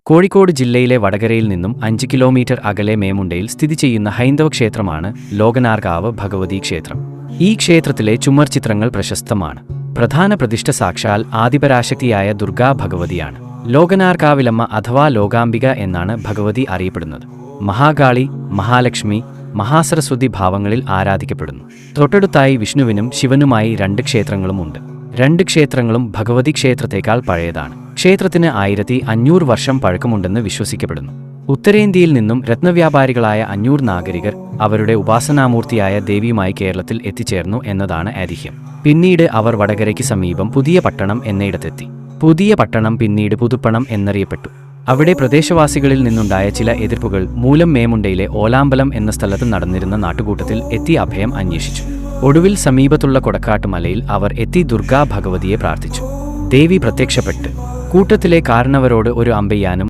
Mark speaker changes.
Speaker 1: കോഴിക്കോട് ജില്ലയിലെ വടകരയിൽ നിന്നും 5 കിലോമീറ്റർ അകലെ മേമുണ്ടയിൽ സ്ഥിതി ചെയ്യുന്ന ഹൈന്ദവ ക്ഷേത്രമാണ് ലോകനാർകാവ് ഭഗവതി ക്ഷേത്രം. ഈ ക്ഷേത്രത്തിലെ ചുമർ ചിത്രങ്ങൾ പ്രശസ്തമാണ്. പ്രധാന പ്രതിഷ്ഠ സാക്ഷാൽ ആദിപരാശക്തിയായ ദുർഗാ ഭഗവതിയാണ്. ലോകനാർകാവിലമ്മ അഥവാ ലോകാംബിക എന്നാണ് ഭഗവതി അറിയപ്പെടുന്നത്. മഹാകാളി, മഹാലക്ഷ്മി, മഹാസരസ്വതി ഭാവങ്ങളിൽ ആരാധിക്കപ്പെടുന്നു. തൊട്ടടുത്തായി വിഷ്ണുവിനും ശിവനുമായി 2 ക്ഷേത്രങ്ങളുമുണ്ട്. 2 ക്ഷേത്രങ്ങളും ഭഗവതി ക്ഷേത്രത്തേക്കാൾ പഴയതാണ്. ക്ഷേത്രത്തിന് 1500 വർഷം പഴക്കമുണ്ടെന്ന് വിശ്വസിക്കപ്പെടുന്നു. ഉത്തരേന്ത്യയിൽ നിന്നും രത്നവ്യാപാരികളായ അഞ്ഞൂർ നാഗരികർ അവരുടെ ഉപാസനാമൂർത്തിയായ ദേവിയുമായി കേരളത്തിൽ എത്തിച്ചേർന്നു എന്നതാണ് ഐതിഹ്യം. പിന്നീട് അവർ വടകരയ്ക്ക് സമീപം പുതിയ പട്ടണം എന്നയിടത്തെത്തി. പുതിയ പട്ടണം പിന്നീട് പുതുപ്പണം എന്നറിയപ്പെട്ടു. അവിടെ പ്രദേശവാസികളിൽ നിന്നുണ്ടായ ചില എതിർപ്പുകൾ മൂലം മേമുണ്ടയിലെ ഓലാമ്പലം എന്ന സ്ഥലത്ത് നടന്നിരുന്ന നാട്ടുകൂട്ടത്തിൽ എത്തി അഭയം അന്വേഷിച്ചു. ഒടുവിൽ സമീപത്തുള്ള കൊടക്കാട്ട് മലയിൽ അവർ എത്തി ദുർഗാ ഭഗവതിയെ പ്രാർത്ഥിച്ചു. ദേവി പ്രത്യക്ഷപ്പെട്ട് കൂട്ടത്തിലെ കാരണവരോട് ഒരു അമ്പെയ്യാനും